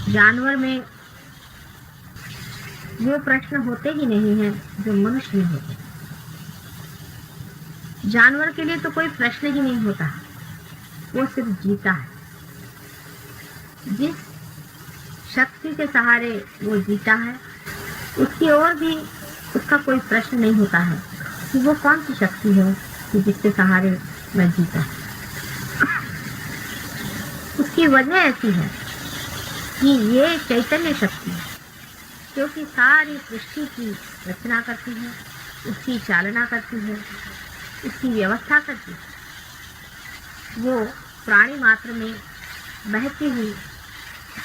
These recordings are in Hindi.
जानवर में वो प्रश्न होते ही नहीं हैं जो मनुष्य में होते। जानवर के लिए तो कोई प्रश्न ही नहीं होता, वो सिर्फ जीता है। जिस शक्ति के सहारे वो जीता है, उसकी ओर भी उसका कोई प्रश्न नहीं होता है कि वो कौन सी शक्ति है कि जिसके सहारे वह जीता है। उसकी वजह ऐसी है कि ये चैतन्य शक्ति है, क्योंकि सारी सृष्टि की रचना करती है, उसकी चालना करती है, उसकी व्यवस्था करती है। वो प्राणी मात्र में बहती हुई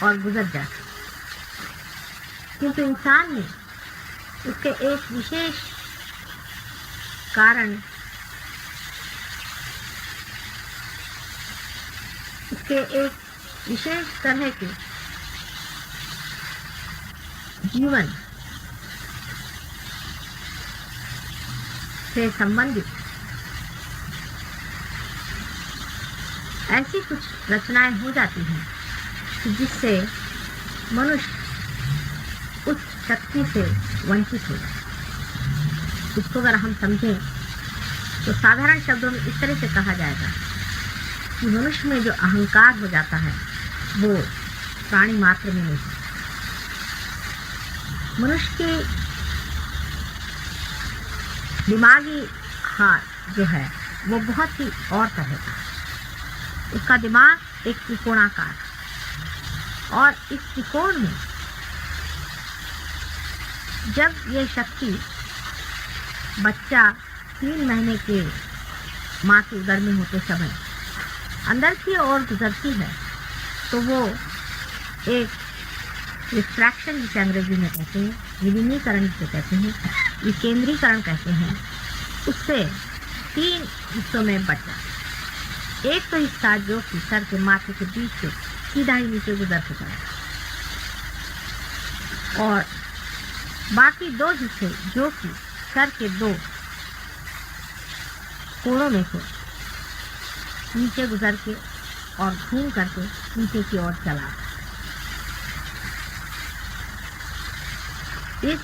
और गुजर जाती, किंतु इंसान ने उसके एक विशेष कारण, उसके एक विशेष तरह के जीवन से संबंधित ऐसी कुछ रचनाएं हो जाती हैं कि जिससे मनुष्य उस शक्ति से वंचित हो जाए। इसको अगर हम समझें तो साधारण शब्दों में इस तरह से कहा जाएगा कि मनुष्य में जो अहंकार हो जाता है वो प्राणी मात्र में नहीं। मनुष्य के दिमागी हार जो है वो बहुत ही और तरह का है। उसका दिमाग एक त्रिकोणाकार, और इस त्रिकोण में जब ये शक्ति बच्चा 3 महीने के माँ के उदर में होते समय अंदर की ओर गुजरती है, तो वो एक रिफ्रैक्शन जिसे अंग्रेजी में कहते हैं, विलीनीकरण जिसे कहते हैं, विकेंद्रीकरण कहते हैं, उससे 3 हिस्सों में बचा। एक तो हिस्सा जो कि सर के माथे के बीच से सीधा ही नीचे गुजर चुका है, और बाकी 2 हिस्से जो कि सर के 2 कोणों में से नीचे गुजर के और घूम करके नीचे की ओर चला। इस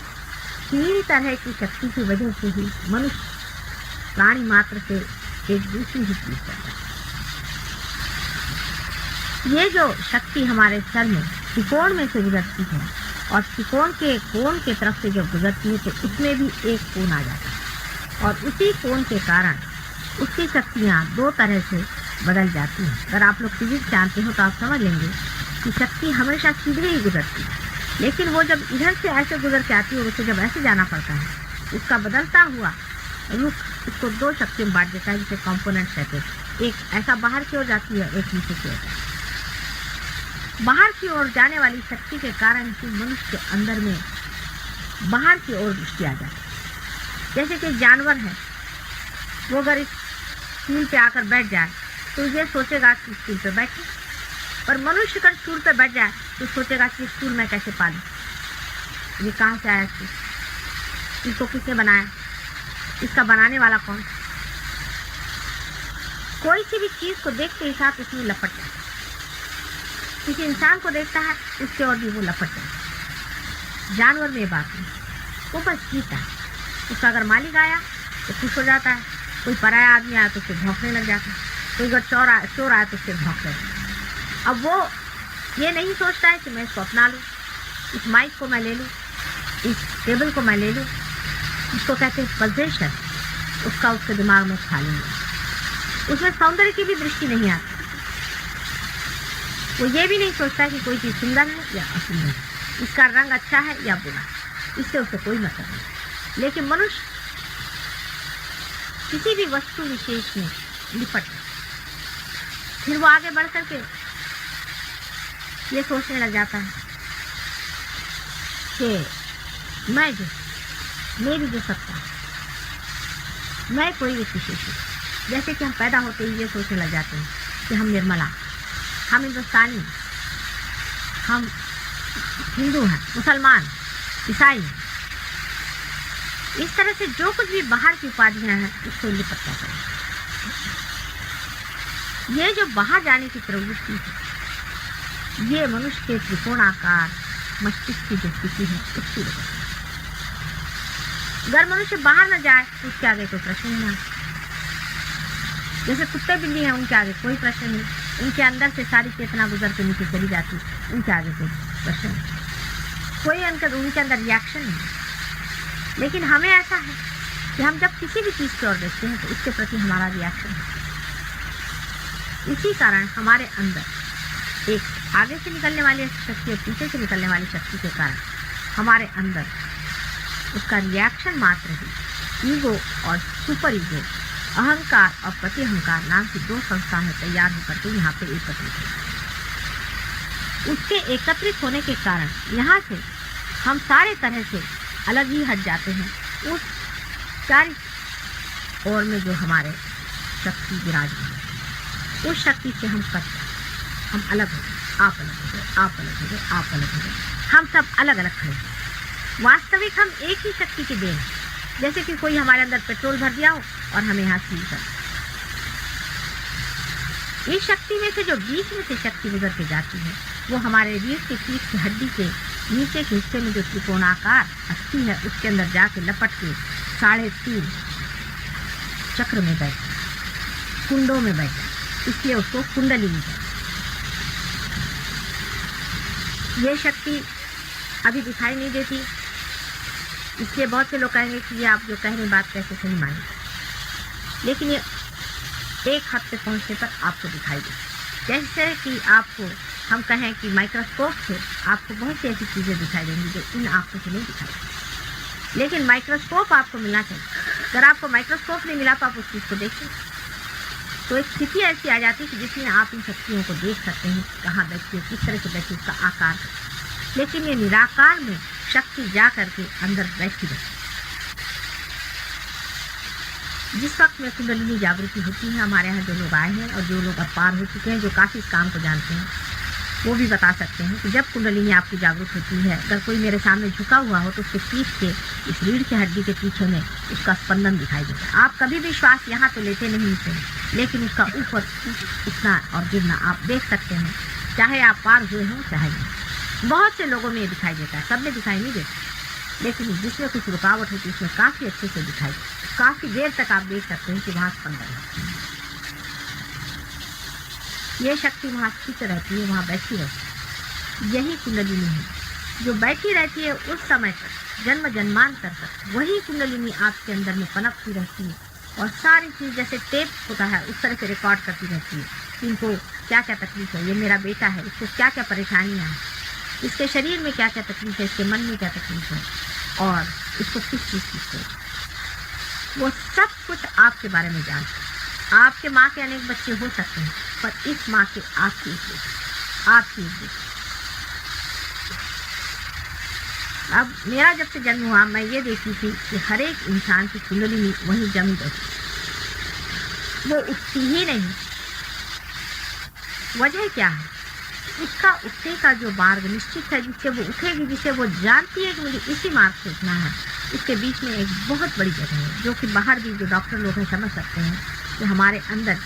3 तरह की शक्ति की वजह से ही मनुष्य प्राणी मात्र से एक दूसरी ही चीज करता है। ये जो शक्ति हमारे सर में त्रिकोण में से गुजरती है, और त्रिकोण के कोण के तरफ से जब गुजरती है तो उसमें भी एक कोण आ जाता है, और उसी कोण के कारण उसकी शक्तियाँ 2 तरह से बदल जाती हैं। अगर आप लोग फिजिक्स जानते हो तो आप समझ लेंगे कि शक्ति हमेशा सीधे ही गुजरती है, लेकिन वो जब इधर से ऐसे गुजर के आती है, उसे जब ऐसे जाना पड़ता है, उसका बदलता हुआ रुख उसको 2 शक्तियों में बांट देता है, जिसे कंपोनेंट कहते हैं। एक ऐसा बाहर की ओर जाती है, एक नीचे की ओर जाती है। बाहर की ओर जाने वाली शक्ति के कारण ही मनुष्य के अंदर में बाहर की ओर दृष्टि आ जाती है। जैसे कि जानवर है, वो अगर इस स्टूल पे आकर बैठ जाए तो ये सोचेगा कि स्टूल पे बैठे, पर मनुष्य अगर स्टूल पे बैठ जाए तो सोचेगा कि स्टूल मैं कैसे पालूं, ये कहाँ से आया स्टूल, इसको किसने बनाया, इसका बनाने वाला कौन। कोई सी भी चीज को देखते ही साथ उसमें लपट जाए। किसी इंसान को देखता है उसके और भी वो लपट जाए। जानवर में बात नहीं, वो बस जीता है। उसका अगर मालिक आया तो खुश हो जाता है, कोई पराया आदमी आया तो उससे भौंकने लग जाता है, कोई अगर चोर आया तो उससे भौंकने लगता है। अब वो ये नहीं सोचता है कि मैं इसको अपना लूँ, इस माइक को मैं ले लूँ, इस टेबल को मैं ले लूँ। इसको कहते हैं पोजेशन, उसका उसके दिमाग में खा लेंगे। उसमें सौंदर्य की भी दृष्टि नहीं आती। वो ये भी नहीं सोचता कि कोई चीज़ सुंदर है या असुंदर है, इसका रंग अच्छा है या बुरा, इससे उसे कोई मतलब नहीं। लेकिन मनुष्य किसी भी वस्तु विशेष में लिपट, फिर वो आगे बढ़ करके ये सोचने लग जाता है कि मैं जो, मेरी जो सत्ता, मैं कोई एक विशेष हूँ। जैसे कि हम पैदा होते ही ये सोचने लग जाते हैं कि हम निर्मला, हम हिंदुस्तानी, हम हिंदू हैं, मुसलमान, ईसाई। इस तरह से जो कुछ भी बाहर की उपाधियां हैं उसको लिपटता है। ये जो बाहर जाने की प्रवृत्ति है, ये मनुष्य के त्रिकोणाकार मस्तिष्क की जो स्थिति है उसकी वजह से। अगर मनुष्य बाहर न जाए तो उसके आगे कोई प्रश्न ही नहीं। जैसे कुत्ते बिल्ली हैं, उनके आगे कोई प्रश्न नहीं, उनके अंदर से सारी चेतना गुजर के नीचे चली जाती, उनके आगे कोई प्रश्न नहीं, कोई उनके अंदर रिएक्शन नहीं। लेकिन हमें ऐसा है कि हम जब किसी भी चीज़ की ओर देखते हैं तो उसके प्रति हमारा रिएक्शन है। इसी कारण हमारे अंदर एक आगे से निकलने वाली शक्ति और पीछे से निकलने वाली शक्ति के कारण हमारे अंदर उसका रिएक्शन मात्र ही ईगो और सुपर ईगो, अहंकार और प्रति अहंकार नाम की दो संस्थाएं तैयार होकर के यहाँ पे एकत्रित है। उसके एकत्रित होने के कारण यहाँ से हम सारे तरह से अलग ही हट जाते हैं। उस चारी ओर में जो हमारे शक्ति विराजमान है, उस शक्ति से हम कट, हम अलग हो गए, आप अलग हो गए, आप अलग हो गए, आप अलग हो गए, हम सब अलग अलग खड़े हैं। वास्तविक हम एक ही शक्ति के देन, जैसे कि कोई हमारे अंदर पेट्रोल भर दिया हो और हमें यहाँ सील कर, इस शक्ति में से जो बीच में से शक्ति गुजर के जाती है वो हमारे रीढ़ के पीठ की हड्डी के नीचे के हिस्से में जो त्रिकोणाकार अस्थि है उसके अंदर जाके लपट के 3.5 चक्र में बैठे, कुंडों में बैठे, इसलिए उसको कुंडलिनी कहते हैं। ये शक्ति अभी दिखाई नहीं देती, इसलिए बहुत से लोग कहेंगे कि ये आप जो कह रहे बात कैसे सही माने, लेकिन ये एक हद तक पहुँचने पर आपको दिखाई दे। जैसे कि आपको हम कहें कि माइक्रोस्कोप से आपको बहुत सी ऐसी चीज़ें दिखाई देंगी जो इन आँखों से नहीं दिखाई, लेकिन माइक्रोस्कोप आपको मिलना चाहिए। अगर आपको माइक्रोस्कोप नहीं मिला तो आप उस चीज़ को देखें तो एक स्थिति ऐसी आ जाती है कि जिसमें आप इन शक्तियों को देख सकते हैं, कहाँ बैठती है, किस तरह से बैठती है, उसका आकार। लेकिन ये निराकार में शक्ति जा करके अंदर बैठी रहती। जिस वक्त में कुंडलिनी जागृति होती है, हमारे यहाँ जो लोग आए हैं और जो लोग अब पार हो चुके हैं, जो काफ़ी इस काम को जानते हैं, वो भी बता सकते हैं कि जब कुंडलिनी आपकी जागृत होती है, अगर कोई मेरे सामने झुका हुआ हो तो उसके पीठ के इस रीढ़ की हड्डी के पीछे में उसका स्पंदन दिखाई देता है। आप कभी भी श्वास यहाँ तो लेते नहीं थे, लेकिन उसका ऊपर उठना और गिरना आप देख सकते हैं, चाहे आप पार हुए हों चाहे नहीं। बहुत से लोगों में ये दिखाई देता है, सब में दिखाई नहीं देता, लेकिन जिसमें कुछ रुकावट होती है उसमें काफ़ी अच्छे से दिखाई देता, काफ़ी देर तक आप देख सकते हैं कि वहाँ स्पंदन है। ये शक्ति वहाँ स्थित रहती है, वहाँ बैठी रहती है। यही कुंडलिनी है जो बैठी रहती है उस समय तक, जन्म जन्मांतर तक वही कुंडलिनी आपके अंदर में पनपती रहती है और सारी चीज़ जैसे टेप होता है उस तरह से रिकॉर्ड करती रहती है। इनको क्या क्या तकलीफ है, ये मेरा बेटा है, इसको क्या क्या परेशानियाँ हैं, इसके शरीर में क्या क्या तकलीफ है, इसके मन में क्या तकलीफ है और इसको किस चीज़ की है, वो सब कुछ आपके बारे में जानते हैं। आपके माँ के अनेक बच्चे हो सकते हैं, पर इस माँ के आपकी एक बेटी। अब मेरा जब से जन्म हुआ मैं ये देखी थी कि हर एक इंसान की कुंडलिनी वहीं जमी रहती, वो उठती ही नहीं। वजह क्या है? उसका उठने का जो मार्ग निश्चित है, जिससे वो उठेगी, जिसे वो जानती है कि मुझे इसी मार्ग से उठना है, उसके बीच में एक बहुत बड़ी जगह है जो कि बाहर भी जो डॉक्टर लोग हैं समझ सकते हैं कि हमारे अंदर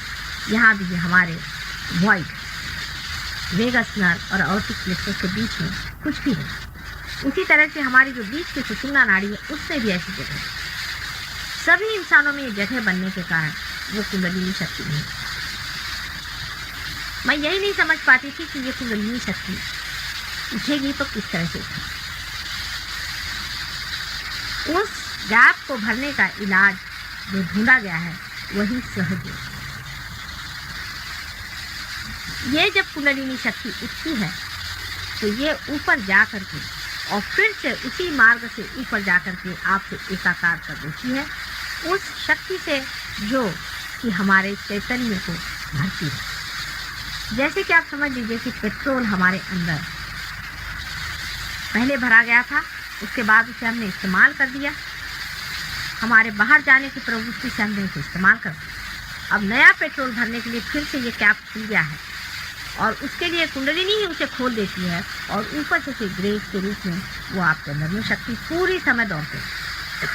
यहाँ भी हमारे वॉइड वेगस नर्व और ऑर्टिक प्लेक्सस के बीच में कुछ भी है। उसी तरह से हमारी जो बीच की सुषुम्ना नाड़ी है उसमें भी ऐसी जगह है। सभी इंसानों में ये जगह बनने के कारण वो कुंडलिनी शक्ति नहीं। मैं यही नहीं समझ पाती थी कि ये कुंडलिनी शक्ति उठेगी तो किस तरह से उठेगी। उस गैप को भरने का इलाज जो ढूंढा गया है वही सहज है। ये जब कुंडलिनी शक्ति उठती है तो ये ऊपर जा करके और फिर से उसी मार्ग से ऊपर जा करके आपसे एकाकार कर देती है, उस शक्ति से जो कि हमारे चैतन्य को भरती है। जैसे कि आप समझ लीजिए कि पेट्रोल हमारे अंदर पहले भरा गया था, उसके बाद उसे हमने इस्तेमाल कर दिया, हमारे बाहर जाने की प्रवृत्ति से हमने उसे इस्तेमाल कर दिया। अब नया पेट्रोल भरने के लिए फिर से ये कैप खुल गया है और उसके लिए कुंडलिनी ही उसे खोल देती है और ऊपर से ग्रेस के रूप में वो आपके अंदर में शक्ति पूरी समय दौड़ती है।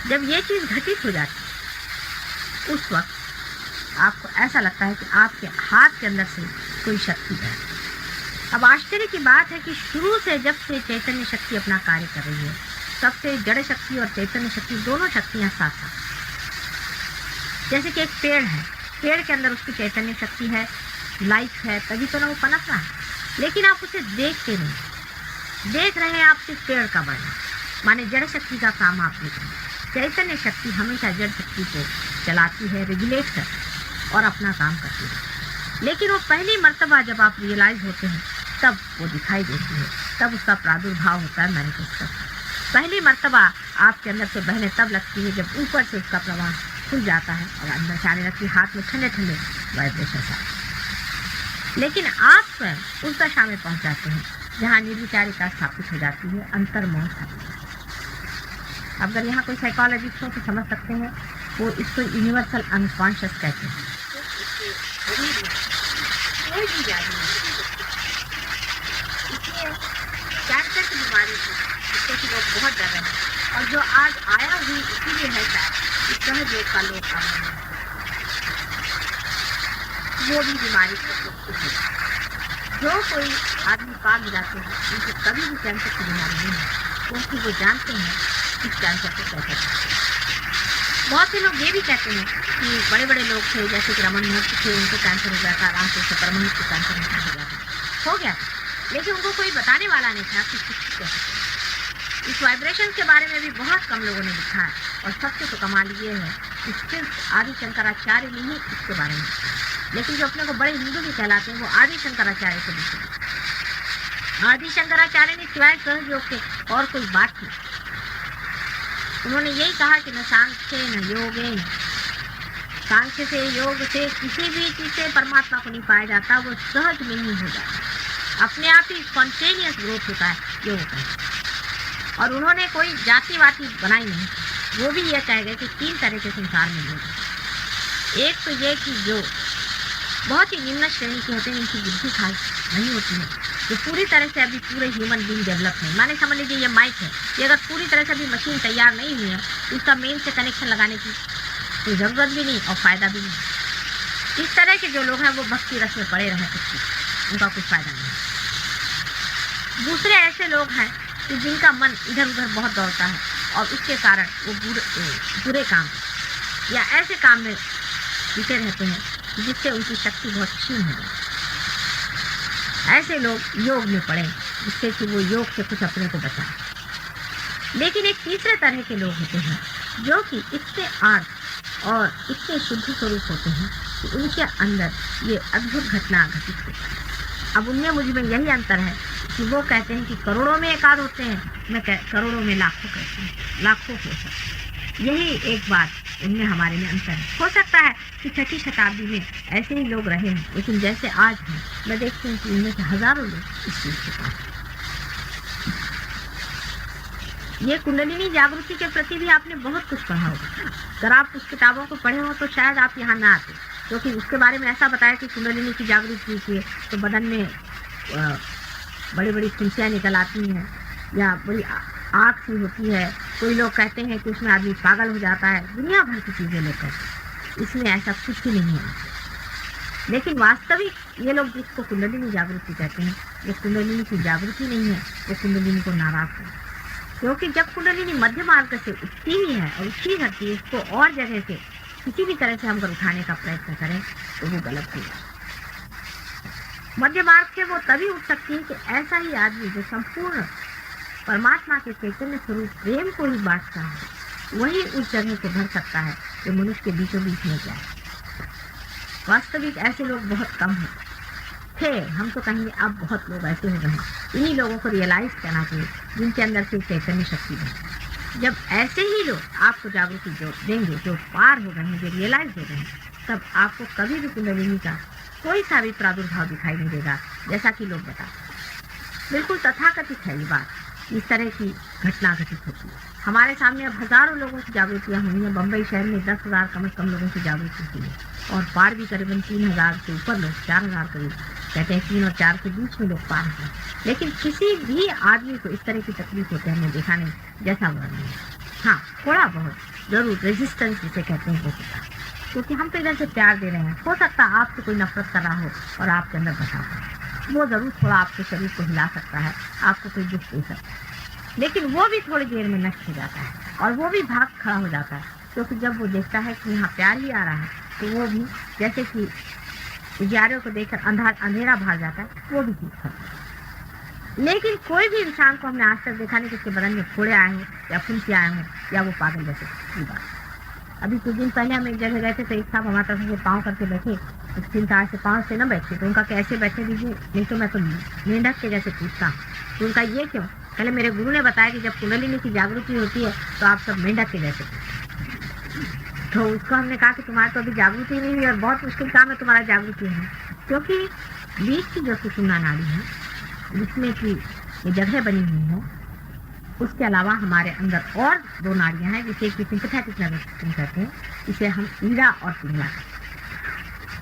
जब ये चीज़ घटित हो जाती है उस वक्त आपको ऐसा लगता है कि आपके हाथ के अंदर से कोई शक्ति है। अब आश्चर्य की बात है कि शुरू से जब से चैतन्य शक्ति अपना कार्य कर रही है, तब से जड़ शक्ति और चैतन्य शक्ति दोनों शक्तियां साथ साथ। जैसे कि एक पेड़ है, पेड़ के अंदर उसकी चैतन्य शक्ति है, लाइफ है, तभी तो ना वो पनप रहा है। लेकिन आप उसे देखते नहीं, देख रहे हैं आप सिर्फ पेड़ का बढ़ना, माने जड़ शक्ति का काम आप देख रहे हैं। चैतन्य शक्ति हमेशा जड़ शक्ति को चलाती है, रेगुलेट करती और अपना काम करती है। लेकिन वो पहली मर्तबा जब आप रियलाइज होते हैं तब वो दिखाई देती है, तब उसका प्रादुर्भाव होता है, मैनिफेस्ट होता है। पहली मर्तबा आपके अंदर से बहने तब लगती है जब ऊपर से उसका प्रवाह खुल जाता है और अंदर से आने लगती है, हाथ में ठंडे ठंडे वाइब्रेशन आते। लेकिन आप स्वयं उस दशा में पहुंच जाते हैं जहाँ निर्विचारिता स्थापित हो जाती है, अंतर्मोह स्थापित होता है। अगर यहाँ कोई साइकोलॉजिस्ट हो तो समझ सकते हैं, वो इसको यूनिवर्सल अनकॉन्शियस कहते हैं। कोई भी जाती है, इसलिए कैंसर की बीमारी से जिससे कि लोग बहुत डर रहे हैं और जो आज आया हुई इसीलिए है शायद इस सहज योग का लोग काम है, वो भी बीमारी से जो कोई आदमी पाग जाते हैं उनको कभी भी कैंसर की बीमारी नहीं है, क्योंकि वो जानते हैं इस कैंसर को कैसे करते हैं। बहुत से लोग ये भी कहते हैं कि बड़े बड़े लोग थे जैसे कि रमन महर्षि थे, उनको कैंसर हो जाता, रामकृष्ण परमहंस को कैंसर हो गया, लेकिन उनको कोई बताने वाला नहीं था कि कुछ कैसे। इस वाइब्रेशन के बारे में भी बहुत कम लोगों ने लिखा है और सबसे तो कमाल ये है कि सिर्फ आदि शंकराचार्य ने ही इसके बारे में, लेकिन जो अपने को बड़े हिंदू भी कहलाते हैं वो आदि शंकराचार्य को लिखे। आदि शंकराचार्य ने सिवाय सहज योग के और कोई बात नहीं, उन्होंने यही कहा कि न सांख्य न योगे, सांख्य से योग से किसी भी चीज से परमात्मा को नहीं पाया जाता, वो सहज में ही हो जाता, अपने आप ही स्पॉन्टेनियस ग्रोथ होता है, ये होता है। और उन्होंने कोई जाति वाति बनाई नहीं, वो भी ये कह गए कि 3 तरह के संसार में लोग। एक तो ये कि जो बहुत ही निम्न श्रेणी के होते हैं, इनकी बुद्धि खास नहीं होती है, जो पूरी तरह से अभी पूरे ह्यूमन बीइंग डेवलप नहीं, माने समझ लीजिए ये माइक है, ये अगर पूरी तरह से अभी मशीन तैयार नहीं हुई है तो इसका मेन से कनेक्शन लगाने की कोई ज़रूरत भी नहीं और फ़ायदा भी नहीं। इस तरह के जो लोग हैं वो भक्ति रस में पड़े रहे, कुछ उनका कुछ फ़ायदा नहीं। दूसरे ऐसे लोग हैं कि जिनका मन इधर उधर बहुत दौड़ता है और उसके कारण वो बुरे काम या ऐसे काम में जीते रहते हैं जिससे उनकी शक्ति बहुत क्षीण हो जाए। ऐसे लोग योग में पड़े जिससे कि वो योग से कुछ अपने को बचाए। लेकिन एक तीसरे तरह के लोग होते हैं जो कि इतने आर्ट और इतने शुद्ध स्वरूप होते हैं कि उनके अंदर ये अद्भुत घटना घटित होती है। अब उनमें मुझ में यही अंतर है कि वो कहते हैं कि करोड़ों में एक आध होते हैं, मैं करोड़ों में लाखों कहती हूँ, लाखों हो सकते हैं। यही एक बात उनमें हमारे में अंतर है। हो सकता है कि 6वीं शताब्दी में ऐसे ही लोग रहे हैं, लेकिन जैसे आज हैं मैं देखती हूँ कि इनमें से हजारों लोग इस चीज़ के पास। ये कुंडलिनी जागृति के प्रति भी आपने बहुत कुछ पढ़ा होगा। अगर आप उस किताबों को पढ़े हो तो शायद आप यहाँ ना आते, क्योंकि उसके बारे में ऐसा बताया कि कुंडलिनी की जागृति की तो बदन में बड़ी बड़ी फुंसियाँ निकल आती हैं या बड़ी आँख सी होती है। कोई लोग कहते हैं कि उसमें आदमी पागल हो जाता है, दुनिया भर की चीज़ें लेकर। इसमें ऐसा कुछ ही नहीं है। लेकिन वास्तविक ये लोग जिसको कुंडलिनी जागृति कहते हैं, ये कुंडलिनी की जागृति नहीं है, वो कुंडलिनी को नाराज है। क्योंकि जब कुंडलिनी मध्य मार्ग से उठती ही है और उठती रहती है, इसको और जगह से किसी भी तरह से हम अगर उठाने का प्रयत्न करें तो वो गलत होगा। मध्य मार्ग से वो तभी उठ सकती है कि ऐसा ही आदमी जो संपूर्ण परमात्मा के चैतन्य स्वरूप प्रेम को ही बांटता है, वही उस जगह को भर सकता है जो मनुष्य के बीचों बीच में जाए। वास्तविक ऐसे लोग बहुत कम हैं, थे, हम तो कहेंगे अब बहुत लोग ऐसे हो गए हैं। इन्हीं लोगों को रियलाइज करना चाहिए जिनके अंदर से चैतन्य शक्ति है। जब ऐसे ही लोग आपको जागृति जो देंगे, जो पार हो गए हैं, जो रियलाइज हो गए हैं, तब आपको कभी भी कुंडलिनी का कोई सा भी प्रादुर्भाव दिखाई नहीं देगा, जैसा कि लोग बताते हैं। बिल्कुल तथाकथित है ये बात, इस तरह की घटना घटित होती है। हमारे सामने अब हजारों लोगों की जागृतियाँ हुई हैं। बम्बई शहर में 10,000 कम से कम लोगों की जागृति हुई है और पार भी करीबन 3,000 से ऊपर लोग, 4,000 करीब, कहते हैं 3 और 4 के बीच में लोग पार हैं। लेकिन किसी भी आदमी को इस तरह की तकलीफ होते हमने देखा नहीं जैसा वो नहीं है। हाँ, थोड़ा बहुत जरूर रेजिस्टेंस जिसे कहते हैं वो होता है। क्योंकि हम तो इधर से प्यार दे रहे हैं। हो सकता है आपसे कोई नफरत कर रहा हो और आपके अंदर बसा हो, वो ज़रूर थोड़ा आपके शरीर को हिला सकता है, आपको कोई दुख दे सकता है, लेकिन वो भी थोड़ी देर में नष्ट हो जाता है और वो भी भाग खड़ा हो जाता है। क्योंकि जब वो देखता है कि यहाँ प्यार ही आ रहा है, तो वो भी जैसे कि उजियारे को देखकर अंधेरा भाग जाता है, वो भी ठीक है। लेकिन कोई भी इंसान को हमने आज तक देखा नहीं कि उसके बदन में फोड़े आए हों या फुंसी आए हों या वो पागल जैसे की बात। अभी कुछ दिन पहले हम एक जगह गए थे, तो एक साहब हमारी तरफ से पाँव करके बैठे, तो चिंता से पाँव से न बैठे, तो उनका कैसे बैठे दीजिए, नहीं तो मैं तो मेंढक के जैसे पूछता हूँ। तो उनका ये क्यों? पहले मेरे गुरु ने बताया कि जब कुंडलिनी की जागृति होती है तो आप सब मेंढक के जैसे पूछते। तो उसको हमने कहा कि तुम्हारी तो अभी जागृति नहीं हुई और बहुत मुश्किल काम है तुम्हारा जागृति है, क्योंकि बीच की जो सुषुम्ना नाड़ी है जिसमें कि ये जगह बनी हुई है, उसके अलावा हमारे अंदर और 2 नाड़ियां हैं जिसे कि सिंपैथेटिक नर्वस सिस्टम कहते हैं, इसे हम ईड़ा और पिंगला कहते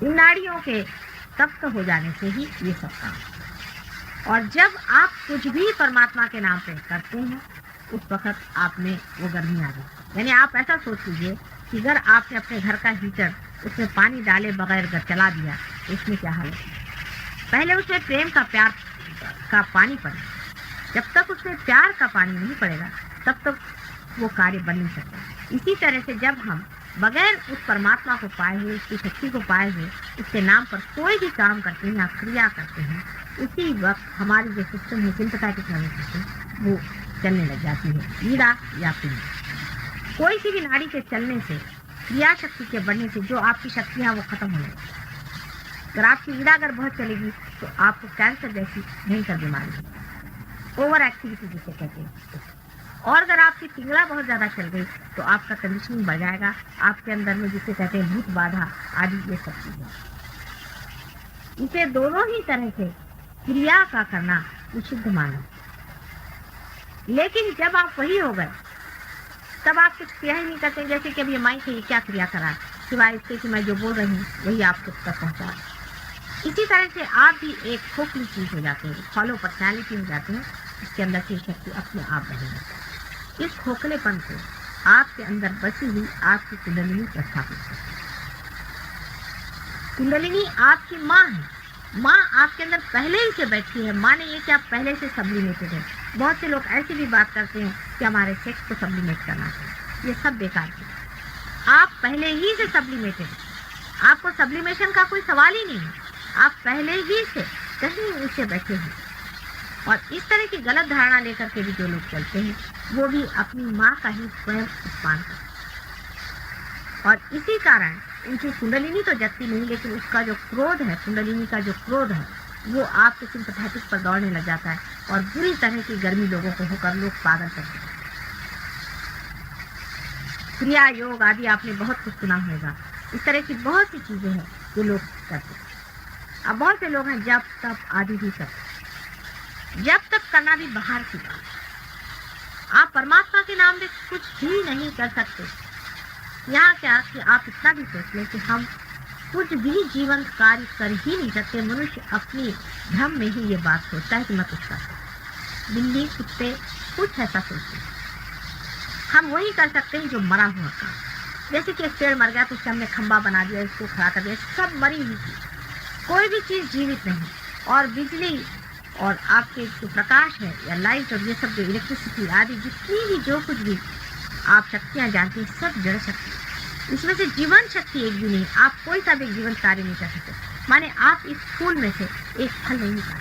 हैं। इन नाड़ियों के तप्त हो जाने से ही ये सब काम। और जब आप कुछ भी परमात्मा के नाम पे करते हैं, उस वक्त आप में वो गर्मी आ गई। यानी आप ऐसा सोच लीजिए कि अगर आपने अपने घर का हीटर उसमें पानी डाले बगैर अगर चला दिया तो इसमें क्या हाल है? पहले उसमें प्रेम का प्यार का पानी पड़े, जब तक उसमें प्यार का पानी नहीं पड़ेगा तब तक वो कार्य बन नहीं सकता। इसी तरह से जब हम बगैर उस परमात्मा को पाए हुए, उसकी शक्ति को पाए हुए, उसके नाम पर कोई भी काम करते हैं या क्रिया करते हैं, उसी वक्त हमारी जो सिस्टम है सिंपैथेटिक नर्वस सिस्टम, वो चलने लग जाती है, ईड़ा या पिंगला। कोई सी भी नाड़ी के चलने से, क्रिया शक्ति के बढ़ने से जो आपकी शक्तियाँ वो खत्म होने लगती। अगर आपकी ईड़ा अगर बहुत चलेगी तो आपको कैंसर जैसी भयंकर बीमारी है, ओवर एक्टिविटी जिसे कहते हैं। और अगर आपकी पिंगला बहुत ज़्यादा चल गई तो आपका कंडीशनिंग बढ़ जाएगा, आपके अंदर में जिसे कहते हैं भूत बाधा आदि ये सब चीज़ें। इसे दोनों ही तरह से क्रिया का करना निषिद्ध माना। लेकिन जब आप वही हो गए तब आप कुछ क्रिया ही नहीं करते। जैसे कि अब ये माइक है, ये क्या क्रिया करा सिवाय इसके कि मैं जो बोल रही हूँ वही आपको तक पहुँचा। इसी तरह से आप भी एक खोखली चीज हो जाते हैं, फॉलो पर्सनैलिटी हो जाते हैं, इसके अंदर की शक्ति अपने आप बनी रहती है। इस खोखलेपन को आपके अंदर बसी हुई आपकी कुंडलिनी प्रस्थापित करती है। कुंडलिनी आपकी माँ है, माँ आपके अंदर पहले ही से बैठी है। माँ ने ये कि आप पहले से सब्लिमेटेड है। बहुत से लोग ऐसी भी बात करते हैं कि हमारे सेक्स को सब्लिमेट करना चाहिए, ये सब बेकार है। आप पहले ही से सब्लिमेटेड है, आपको सब्लिमेशन का कोई सवाल ही नहीं है। आप पहले ही से कहीं नीचे बैठे हैं। और इस तरह की गलत धारणा लेकर के भी जो लोग चलते हैं वो भी अपनी माँ का ही स्वयं अपमान करते हैं। और इसी कारण उनकी कुंडलिनी तो जगती नहीं, लेकिन उसका जो क्रोध है, कुंडलिनी का जो क्रोध है, वो आपके सिंपैथेटिक पर दौड़ने लग जाता है और बुरी तरह की गर्मी लोगों को होकर लोग पागल करते हैं। क्रिया योग आदि आपने बहुत कुछ सुना होगा। इस तरह की बहुत सी चीजें हैं जो लोग करते हैं। अब बहुत से लोग हैं जब तब आदि भी करते, जब तक करना भी बाहर की बात। आप परमात्मा के नाम पे कुछ भी नहीं कर सकते। यहाँ क्या कि आप इतना भी सोच लें कि हम कुछ भी जीवन कार्य कर ही नहीं सकते। मनुष्य अपनी भ्रम में ही ये बात सोचता है कि मैं कुछ कर सकता। बिल्ली कुत्ते कुछ ऐसा सोचते हैं। हम वही कर सकते हैं जो मरा हुआ काम। जैसे कि एक पेड़ मर गया तो उससे हमने खंबा बना दिया, इसको खड़ा कर दिया, सब मरी हुई चीज, कोई भी चीज जीवित नहीं। और बिजली और आपके जो प्रकाश है या लाइट और ये सब जो इलेक्ट्रिसिटी आदि जितनी भी जो कुछ भी आप शक्तियाँ जानती हैं, सब जड़ शक्ति। इसमें से जीवन शक्ति एक भी नहीं। आप कोई सा भी जीवन कार्य नहीं कर सकते। माने आप इस फूल में से एक फल नहीं निकाल,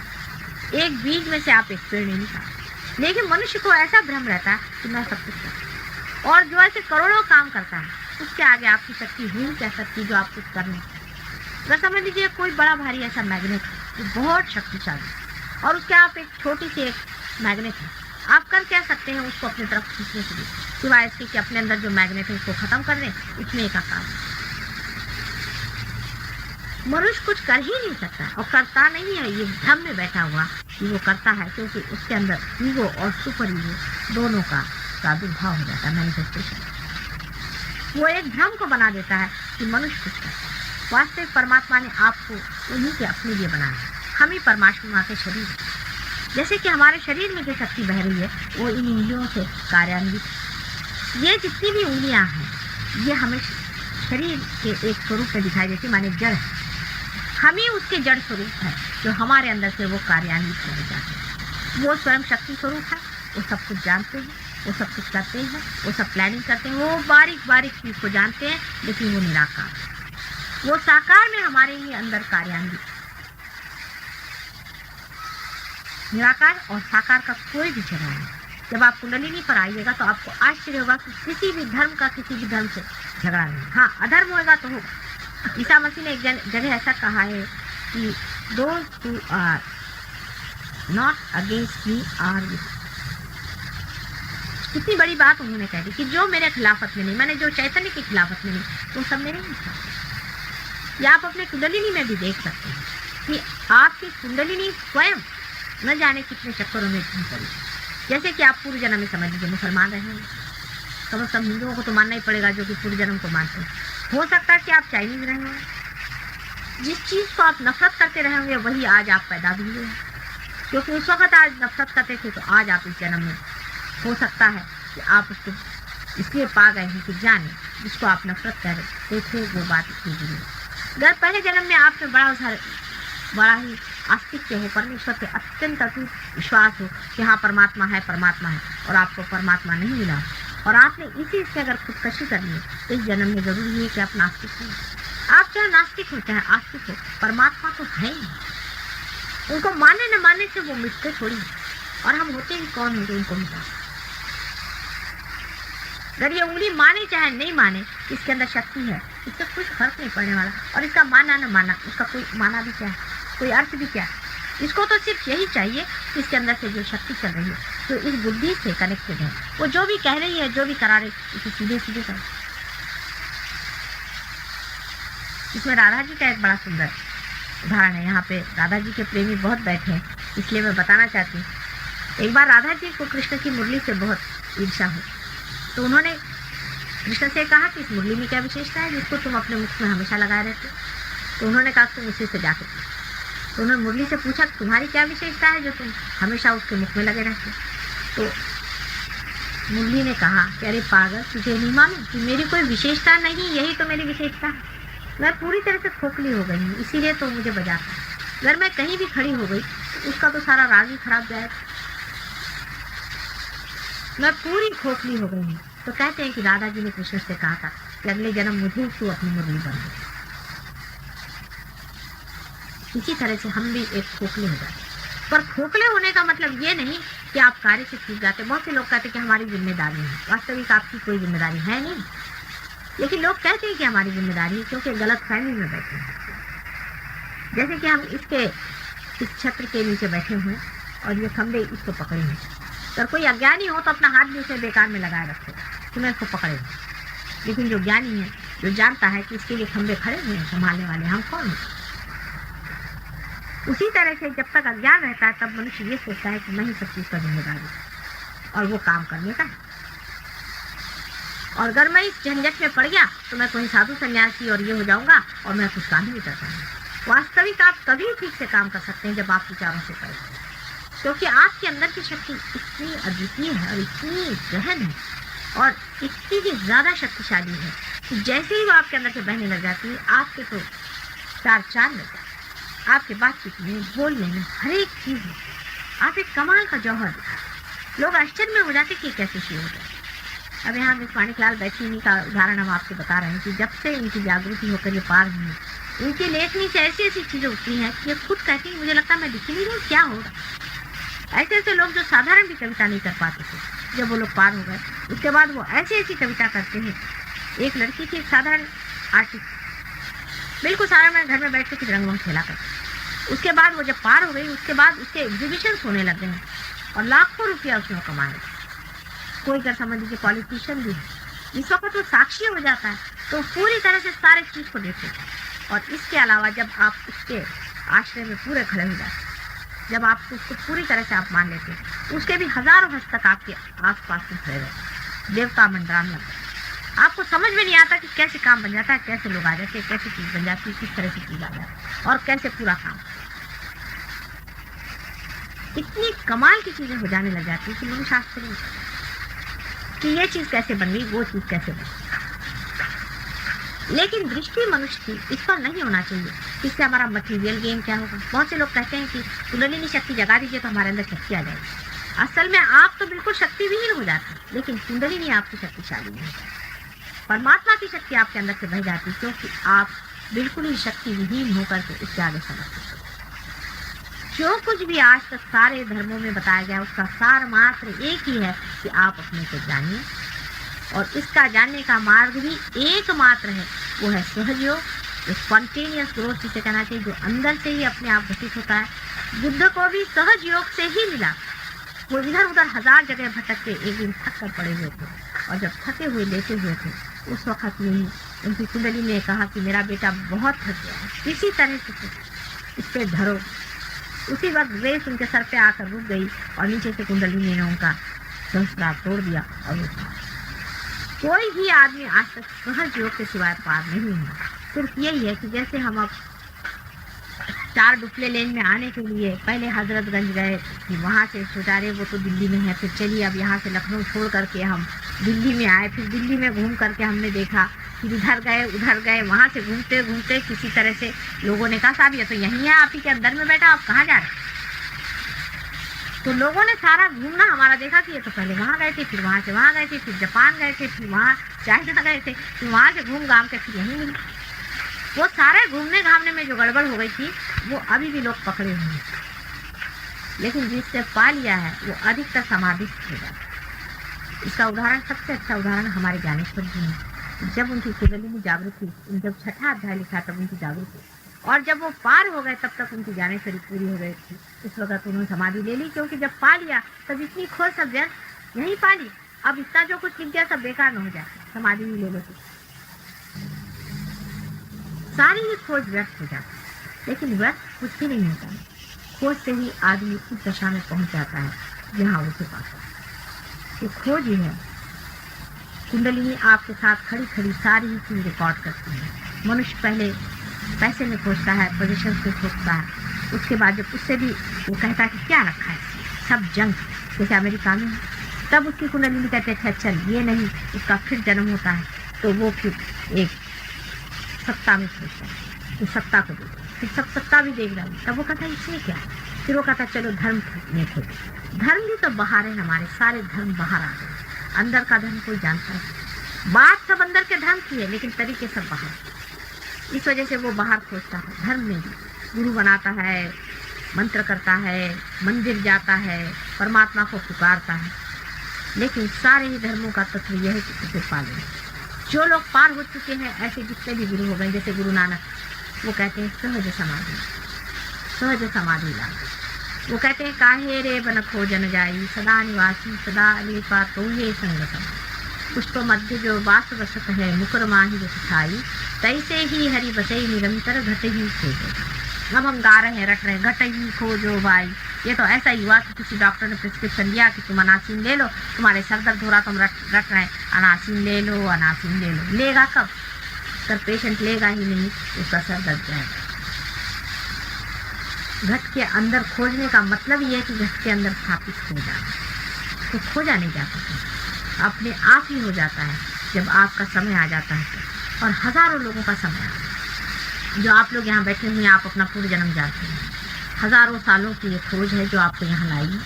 एक बीज में से आप एक पेड़ नहीं निकाल। लेकिन मनुष्य को ऐसा भ्रम रहता है कि मैं सब कुछ करता, और जो ऐसे करोड़ों काम करता है उसके आगे आपकी शक्ति हुई क्या सकती जो आप कुछ कर नहीं सकते। अगर समझ लीजिए कोई बड़ा भारी ऐसा मैग्नेट है जो बहुत शक्तिशाली, और उसके आप एक छोटी सी एक मैग्नेट है, आप कर क्या सकते हैं उसको अपनी तरफ खींचने के लिए, सिवाय इसके कि अपने अंदर जो मैग्नेट है उसको खत्म कर दें। इसमें एक काम मनुष्य कुछ कर ही नहीं सकता और करता नहीं है। ये भ्रम में बैठा हुआ कि वो करता है, क्योंकि उसके अंदर ईगो और सुपर ईगो दोनों का प्रादुर्भाव हो जाता है, मैनिफेस्टेशन। वो एक भ्रम को बना देता है कि मनुष्य कुछ करता है। वास्तविक परमात्मा ने आपको उन्हीं के अपने लिए बनाया है। हम ही परमात्मा के शरीर हैं। जैसे कि हमारे शरीर में जो शक्ति बह रही है वो इन उंगलियों से कार्यान्वित। ये जितनी भी उंगलियां हैं ये हमें शरीर के एक स्वरूप में दिखाई देती, माने जड़ है। हम ही उसके जड़ स्वरूप है जो हमारे अंदर से वो कार्यान्वित होने जाते हैं। वो स्वयं शक्ति स्वरूप है, वो सब कुछ जानते हैं, वो सब कुछ करते हैं, वो सब प्लानिंग करते हैं, वो बारीक बारीक चीज को जानते हैं, लेकिन वो निराकार है। वो साकार में हमारे ही अंदर कार्यान्वित, निराकार और साकार का कोई भी जगह नहीं। जब आप कुंडलिनी पर आइएगा तो आपको आश्चर्य होगा कि किसी भी धर्म का किसी भी धर्म से झगड़ा नहीं। हाँ, अधर्म होगा तो होगा। ईसा मसीह ने एक जगह ऐसा कहा है कि those who are not against me are with. कितनी बड़ी बात उन्होंने कह दी कि जो मेरे खिलाफत में नहीं, मैंने जो चैतन्य की खिलाफत में नहीं, वो सब मेरे नहीं साथ। या आप अपने कुंडलिनी में भी देख सकते हैं कि आपकी कुंडलिनी स्वयं न जाने कितने चक्करों में घूम पड़ी। जैसे कि आप पूर्व जन्म में समझ लीजिए मुसलमान रहे हैं, कम से कम हिंदुओं को तो मानना ही पड़ेगा जो कि पूर्व जन्म को मानते हैं। हो सकता है कि आप चाइनीज रहे होंगे, जिस चीज़ को आप नफरत करते रहे होंगे वही आज आप पैदा भी हुए हैं, क्योंकि उस वक्त आज नफरत करते थे तो आज आप इस जन्म में हो सकता है कि आप उसको इसलिए पा गए हैं कि जाने जिसको आप नफरत कर रहे थे वो बात इतनी बुरी है। अगर पहले जन्म में आप में बड़ा ही आस्तिक हो, परमेश्वर पे अत्यंत अटूट विश्वास हो कि हाँ परमात्मा है और आपको परमात्मा नहीं मिला और आपने इसी से अगर खुदकशी करनी है तो इस जन्म में जरूरी है कि आप नास्तिक हो। आप चाहे नास्तिक हो चाहे आस्तिक हो, परमात्मा तो है ही। उनको मानने न मानने से वो मिटते थोड़ी, और हम होते ही कौन होंगे उनको मिटा। अगर ये उंगली माने चाहे नहीं माने, इसके अंदर शक्ति है, इससे कुछ फर्क नहीं पड़ने वाला। और इसका माना न माना, उसका कोई माना भी क्या है, कोई अर्थ भी क्या है। इसको तो सिर्फ यही चाहिए कि इसके अंदर से जो शक्ति चल रही है, जो इस बुद्धि से कनेक्टेड है, वो जो भी कह रही है, जो भी करा रही, इसे सीधे सीधे कर। इसमें राधा जी का एक बड़ा सुंदर उदाहरण है। यहाँ पे राधा जी के प्रेमी बहुत बैठे हैं, इसलिए मैं बताना चाहती हूँ। एक बार राधा जी को कृष्ण की मुरली से बहुत ईर्ष्या हुई, तो उन्होंने कृष्ण से कहा कि इस मुरली में क्या विशेषता है जिसको तुम अपने मुख में हमेशा लगाए रहते। तो उन्होंने कहा तुम उसी से जाके पूछो। तो उन्होंने मुरली से पूछा तुम्हारी क्या विशेषता है जो तुम हमेशा उसके मुख में लगे रहते। तो मुरली ने कहा कि अरे पागल, तुझे नहीं मालूम कि मेरी कोई विशेषता नहीं, यही तो मेरी विशेषता है। मैं पूरी तरह से खोखली हो गई हूँ, इसीलिए तो मुझे बजाता है। अगर मैं कहीं भी खड़ी हो गई तो उसका तो सारा राग ही खराब जाएगा। मैं पूरी खोखली हो गई हूँ। तो कहते हैं कि राधा जी ने कृष्ण से कहा था कि अगले जन्म मुझे तू अपनी मुरली बन गई। इसी तरह से हम भी एक खोखले हो जाते, पर खोखले होने का मतलब ये नहीं कि आप कार्य से चूक जाते। बहुत से लोग कहते हैं कि हमारी जिम्मेदारी है, वास्तविक आपकी कोई जिम्मेदारी है नहीं, लेकिन लोग कहते हैं कि हमारी जिम्मेदारी है क्योंकि गलत फहमी में बैठे हैं। जैसे कि हम इस छत्र के नीचे बैठे हुए हैं और ये खंभे इसको पकड़े हैं। अगर कोई अज्ञानी हो तो अपना हाथ भी उसे बेकार में लगाए रखे कि मैं इसको पकड़े। लेकिन जो ज्ञानी है, जो जानता है कि इसके लिए खंभे खड़े हुए हैं संभालने वाले, हम कौन हैं। उसी तरह से जब तक अज्ञान रहता है तब मनुष्य ये सोचता है कि मैं ही सब चीज का जिम्मेदार हूँ और वो काम करने का है। और अगर मैं इस झंझट में पड़ गया तो मैं कोई साधु सन्यासी और ये हो जाऊंगा और मैं कुछ काम ही नहीं कर पाऊंगा। वास्तविक आप तभी ठीक से काम कर सकते हैं जब आप विचारों से पड़े, क्योंकि आपके अंदर की शक्ति इतनी अद्वितीय है और इतनी गहन है और इतनी ही ज्यादा शक्तिशाली है कि जैसे ही वो आपके अंदर से बहने लग जाती है, आपके तो चार लग जाते, आपके बातचीत में, बोलने में, हर एक चीज में आप एक कमाल का जौहर दिखाते। लोग आश्चर्य में हो जाते कि कैसे शुरू हो जाए। अब यहाँ मिस माणिकलाल बैठी, इन्हीं का उदाहरण हम आपसे बता रहे हैं कि जब से इनकी जागृति होकर ये पार हुई, इनकी लेखनी से ऐसी ऐसी चीजें उठती हैं कि ये खुद कहती है मुझे लगता है मैं लिख नहीं रही, क्या हो रहा। ऐसे ऐसे लोग जो साधारण भी कविता नहीं कर पाते थे, जब वो लोग पार हो गए उसके बाद वो ऐसी ऐसी कविता करते हैं। एक लड़की थी, एक साधारण आर्टिस्ट, बिल्कुल साधारण घर में बैठ के रंगमंच खेला करती। उसके बाद वो जब पार हो गई, उसके बाद उसके एग्जीबिशन होने लगे हैं और लाखों रुपया उसने कमाया। कोई कर समझ लीजिए पॉलिटिशियन भी है, इस वक्त वो साक्षी हो जाता है तो पूरी तरह से सारे चीज को देखते। और इसके अलावा जब आप उसके आश्रय में पूरे खड़े हो जाते, जब आप उसको पूरी तरह से आप मान लेते हैं, उसके भी हजारों हस्तक आपके आसपास में खड़े रहते, देवता मंडराम लगते। आपको समझ में नहीं आता कि कैसे काम बन जाता है, कैसे लोग आ जाते हैं, कैसे चीज बन जाती है, किस तरह से चीज आ जाती है और कैसे पूरा काम। इतनी कमाल की चीजें हो जाने लग जाती है कि मनुष्य आश्चर्य कि ये चीज कैसे बन गई, वो चीज कैसे बन गई। लेकिन दृष्टि मनुष्य की इस पर नहीं होना चाहिए, इससे हमारा मटीरियल गेम क्या होगा। बहुत से लोग कहते हैं कि कुंडलिनी शक्ति जगा दीजिए तो हमारे अंदर शक्ति आ जाएगी। असल में आप तो बिल्कुल शक्ति विहीन हो जाते हैं, लेकिन कुंडलिनी आपकी शक्तिशाली नहीं है। परमात्मा की शक्ति आपके अंदर से बह जाती, क्योंकि आप बिल्कुल ही शक्ति विहीन होकर के उसके आगे समर्पित हो। जो कुछ भी आज तक सारे धर्मों में बताया गया, उसका सार मात्र एक ही है कि आप अपने को जानिए, और इसका जानने का मार्ग भी एकमात्र है, वो है सहज योग, स्पॉन्टेनियस ग्रोथ जिसे कहना चाहिए, जो अंदर से ही अपने आप घटित होता है। बुद्ध को भी सहज योग से ही मिला। वो इधर उधर हजार जगह भटक के एक दिन थक कर पड़े हुए थे, और जब थके हुए लेटे हुए थे, उस वक्त में ही उनकी कुंडली ने कहा कि मेरा बेटा बहुत थक गया है, किसी तरह से इस पे धरो। उसी वक्त रेस उनके सर पे आकर रुक गई, और नीचे से कुंडली ने उनका सहस्त्रार तोड़ दिया। और कोई भी आदमी आज तक सहज योग के सिवाय पार नहीं हुआ। सिर्फ यही है कि जैसे हम अब 4 डुप्ले लेन में आने के लिए पहले हजरतगंज गए, फिर वहाँ से सोचा रहे वो तो दिल्ली में है, फिर चलिए अब यहाँ से लखनऊ छोड़ करके हम दिल्ली में आए। फिर दिल्ली में घूम करके हमने देखा, फिर इधर गए उधर गए, वहाँ से घूमते घूमते किसी तरह से लोगों ने कहा साहब ये तो यहीं है, आप ही के अंदर में बैठा, आप कहाँ जा रहे? तो लोगों ने सारा घूमना हमारा देखा कि ये तो पहले वहाँ गए थे, फिर वहाँ से वहाँ गए थे, फिर जापान गए थे, फिर वहाँ चाइना गए थे, फिर वहाँ से घूम घाम के फिर यहीं मिले। वो सारे घूमने घामने में जो गड़बड़ हो गई थी, वो अभी भी लोग पकड़े हुए हैं। लेकिन जिससे पा लिया है वो अधिकतर समाधिस्थ हो जाता है। इसका उदाहरण, सबसे अच्छा उदाहरण हमारे ज्ञानेश्वर जी ने। जब उनकी कुंडलिनी जागृत हुई, जब 6ठा अध्याय लिखा तब उनकी जागृत हुई, और जब वो पार हो गए तब तक उनकी ज्ञानेश्वरी पूरी हो गई थी। इस वक्त उन्होंने समाधि ले ली, क्योंकि जब पा लिया तब इतनी खोज सब व्यर्थ यहीं पा ली। अब इतना जो कुछ लिख दिया सब बेकार न हो जाए, समाधि ही ले लो तो सारी ही खोज व्यर्थ हो जाती। लेकिन व्यर्थ कुछ भी नहीं होता है, खोज से ही आदमी उस दशा में पहुंच जाता है जहाँ उसे पाता है। ये खोज ही है। कुंडलिनी आपके साथ खड़ी खड़ी सारी ही चीज रिकॉर्ड करती है। मनुष्य पहले पैसे में खोजता है, पोजीशन से खोजता है, उसके बाद जब उससे भी वो कहता है कि क्या रखा है, सब जंग, जैसे अमेरिका में है, तब उसकी कुंडलिनी कहते हैं अच्छा चल ये नहीं, उसका फिर जन्म होता है, तो वो फिर एक सत्ता में खोजता है, तो सत्ता को देखता है, फिर सब सत्ता भी देख रहा है, तब वो कहता है इसमें क्या, फिर वो कहता है चलो धर्म में खोजो। धर्म भी तो बाहर है, हमारे सारे धर्म बाहर आ गए, अंदर का धर्म कोई जानता है। बात सब अंदर के धर्म की है, लेकिन तरीके सब बाहर। इस वजह से वो बाहर खोजता है। धर्म में भी गुरु बनाता है, मंत्र करता है, मंदिर जाता है, परमात्मा को पुकारता है, लेकिन सारे ही धर्मों का तत्व यह है कि उसे पालें। जो लोग पार हो चुके हैं, ऐसे जितने भी गुरु हो गए, जैसे गुरु नानक, वो कहते हैं सहज समाधि, सहज समाधि ला। वो कहते हैं काहे रे बन खोजन जाई, सदा निवासी सदा अलीपा तो ये संग समा। पुष्प मध्य जो वास वसत है, मुकर माही जस छाई, तैसे ही हरि बसई निरंतर घट ही खोजो। अब हम गा रहे हैं, रट रहे हैं, घट ही खोजो भाई। ये तो ऐसा ही हुआ कि किसी डॉक्टर ने प्रिस्क्रिप्शन दिया कि तुम अनासिन ले लो, तुम्हारे सर दर्द हो रहा, तुम रट रहे हैं अनासिन ले लो, अनासिन ले लो। लेगा कब? अगर पेशेंट लेगा ही नहीं, उसका सर दर्द जाएगा। घट के अंदर खोजने का मतलब ये है कि घट के अंदर स्थापित हो जाना, तो खोजा नहीं जा सकता, अपने आप ही हो जाता है जब आपका समय आ जाता है। और हजारों लोगों का समय आता है। जो आप लोग यहाँ बैठे हुए हैं, आप अपना पूर्व जन्म जानते हैं। हजारों सालों की ये खोज है जो आपको यहाँ लाई।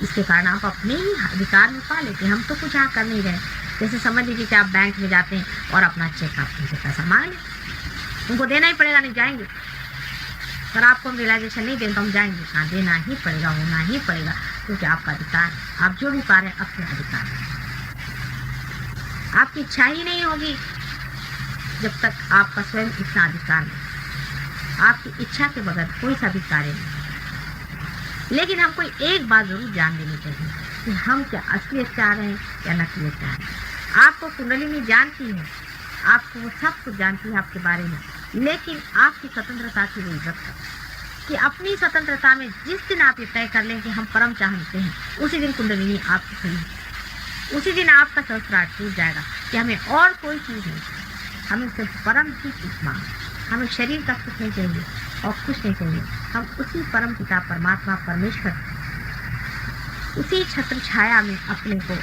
इसके कारण आप अपने ही अधिकार में पा लेते हैं। हम तो कुछ यहाँ कर नहीं रहे। जैसे समझ लीजिए कि आप बैंक में जाते हैं और अपना चेक आप उनसे पैसा मांग लें, उनको देना ही पड़ेगा, नहीं जाएंगे। अगर आपको हम रियलाइजेशन नहीं दें तो हम जाएंगे? हाँ, देना ही पड़ेगा, होना ही पड़ेगा, क्योंकि आपका अधिकार है। आप जो भी पा रहे हैं अपने अधिकार है। आपकी इच्छा ही नहीं होगी जब तक आपका स्वयं इतना अधिकार नहीं। आपकी इच्छा के बगैर कोई सा भी कार्य नहीं। लेकिन हमको एक बात जरूर जान लेनी चाहिए कि हम क्या असलियत चाह रहे हैं या नकलियत चाह रहे हैं। आपको कुंडलिनी जानती है, आपको वो सब कुछ जानती है आपके बारे में, लेकिन आपकी स्वतंत्रता की वो इज्जत है कि अपनी स्वतंत्रता में जिस दिन आप ये तय कर लें कि हम परम चाहते हैं, उसी दिन कुंडलिनी आपकी खुली। उसी दिन आपका सहस्त्रार टूट जाएगा कि हमें और कोई चीज़ नहीं, हमें सिर्फ परम ही चीज मांग। हमें शरीर का सुख नहीं चाहिए और कुछ नहीं चाहिए। हम उसी परम पिता परमात्मा परमेश्वर, उसी छत्र छाया में अपने को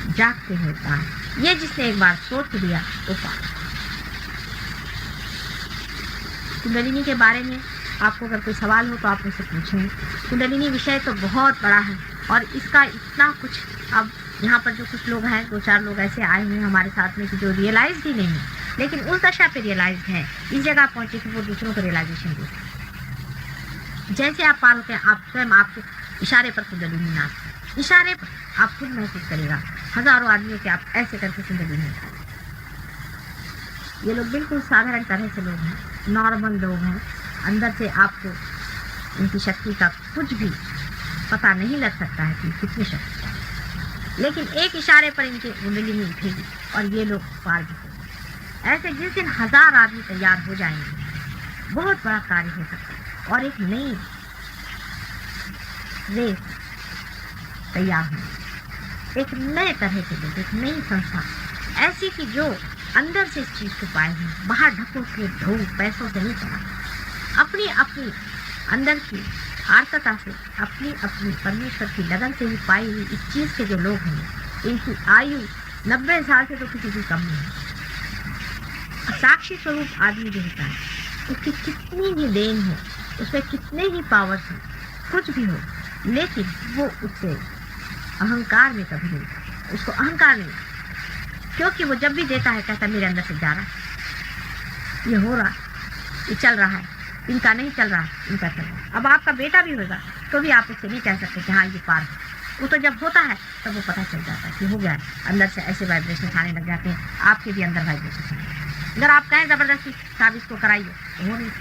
जागते हुए पाए। ये जिसने एक बार सोच लिया वो पाए। कुंडलिनी के बारे में आपको अगर कोई सवाल हो तो आप मुझसे पूछें। कुंडलिनी विषय तो बहुत बड़ा है और इसका इतना कुछ, अब यहाँ पर जो कुछ लोग हैं, 2-4 लोग ऐसे आए हुए हैं हमारे साथ में कि जो रियलाइज ही नहीं है, लेकिन उस दशा पे रियलाइज है, इस जगह पहुँचे कि वो दूसरों को रियलाइजेशन देते। जैसे आप पालते हैं, आप स्वयं आपके इशारे पर कुंडलिनी नाचते हैं, इशारे पर आप खुद महसूस करेगा हजारों आदमियों के आप ऐसे करके कुंडलिनी नाचते। ये लोग बिल्कुल साधारण तरह से लोग हैं, नॉर्मल लोग हैं, अंदर से आपको इनकी शक्ति का कुछ भी पता नहीं लग सकता है कि कितनी शक्ति है, लेकिन एक इशारे पर इनके कुंडलिनी उठेगी और ये लोग पार भी होंगे। ऐसे जिस दिन 1000 आदमी तैयार हो जाएंगे, बहुत बड़ा कार्य हो सकता है और एक नई रेस तैयार होगी, एक नए तरह के लोग, एक नई संस्था ऐसी कि जो अंदर से इस चीज को पाए हैं, बाहर ढको के ढो पैसों से नहीं पाए, अपनी अपनी अंदर की आर्तता से, अपनी अपनी परमेश्वर की लगन से ही पाई हुई इस चीज के जो लोग हैं, इनकी आयु 90 साल से तो किसी की कम नहीं है। साक्षी स्वरूप आदमी जो होता है, उसकी कितनी भी देन हो, उसमें कितने ही पावर्स हो, कुछ भी हो, लेकिन वो उससे अहंकार में कभी नहीं, उसको अहंकार नहीं, क्योंकि वो जब भी देता है कहता मेरे अंदर से जा रहा है, ये हो रहा, ये चल रहा है, इनका नहीं चल रहा है, इनका चल रहा है। अब आपका बेटा भी होगा तो भी आप उससे नहीं कह सकते कि हाँ ये पार है, वो तो जब होता है तब वो पता चल जाता है कि हो गया है, अंदर से ऐसे वाइब्रेशन आने लग जाते हैं, आपके भी अंदर वाइब्रेशन आने। अगर आप कहें ज़बरदस्ती साहब इसको कराइए तो हो नहीं,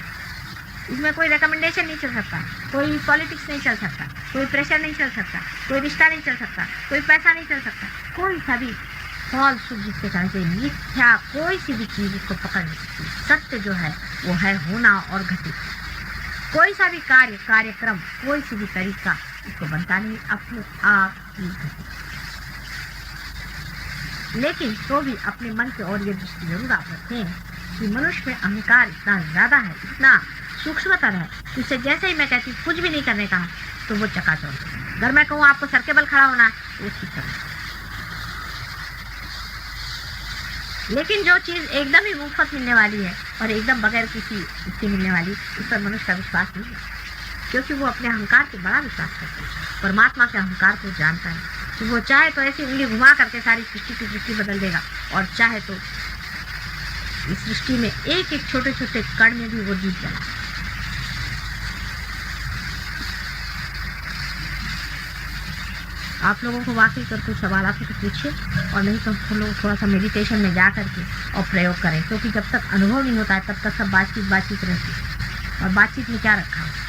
इसमें कोई रिकमेंडेशन नहीं चल सकता, कोई पॉलिटिक्स नहीं चल सकता, कोई प्रेशर नहीं चल सकता, कोई रिश्ता नहीं चल सकता, कोई पैसा नहीं चल सकता, कोई सा भी फॉल्स जिसके कारण से मिथ्या कोई सी भी चीज़ उसको पकड़ नहीं सकती। सत्य जो है वो है होना और घटित। कोई सा भी कार्यक्रम, कोई सी भी तरीका इसको बनता नहीं, अपने आप ही घटित। लेकिन तो भी अपने मन के और ये दृष्टि जरूर आप रखें कि मनुष्य में अहंकार इतना ज़्यादा है, इतना सूक्ष्मतर है, इससे जैसे ही मैं कहती हूँ कुछ भी नहीं करने का तो वो चकाचौंध। अगर मैं कहूँ आपको सर के बल खड़ा होना है तो ठीक करो, लेकिन जो चीज़ एकदम ही मुफ्त मिलने वाली है और एकदम बगैर किसी इसके मिलने वाली, उस पर मनुष्य का विश्वास नहीं है, क्योंकि वो अपने अहंकार पे बड़ा विश्वास करता है, परमात्मा के अहंकार को जानता है कि वो चाहे तो ऐसी उंगली घुमा करके सारी सृष्टि की दृष्टि बदल देगा और चाहे तो इस सृष्टि में एक एक छोटे छोटे कण में भी वो जीत जाए। आप लोगों को वाकई कर कुछ सवाल आप तो पूछिए, और नहीं तो हम लोग थोड़ा सा मेडिटेशन में जा करके और प्रयोग करें, क्योंकि जब तक अनुभव नहीं होता है तब तक सब बातचीत रहती है, और बातचीत में क्या रखा है।